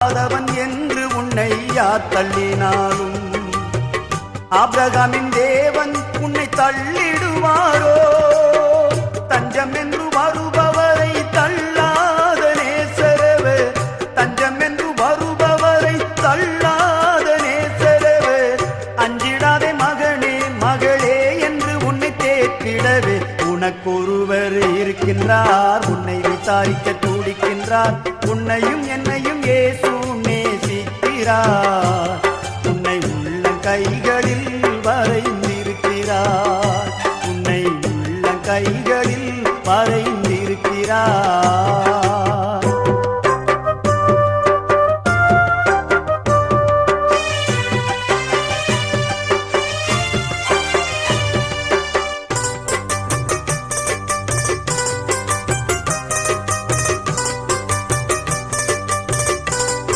ஆதவன் என்று உன்னை யார் தள்ளினாலும் ஆபிரகாமின் தேவன் உன்னை தள்ளிடுவாரோ? தஞ்சம் என்று வருபவரை தள்ளாத நேசரவே, தஞ்சம் என்று வருபவரை தள்ளாத நேசரவே, அஞ்சிடாதே மகனே மகளே என்று உன்னை தேற்றிடவே உனக்கொருவர் இருக்கின்றார், உன்னை விசாரிக்க துடிக்கின்றார், உன்னையும் என்னையும் இயேசு நேசிக்கிறார்.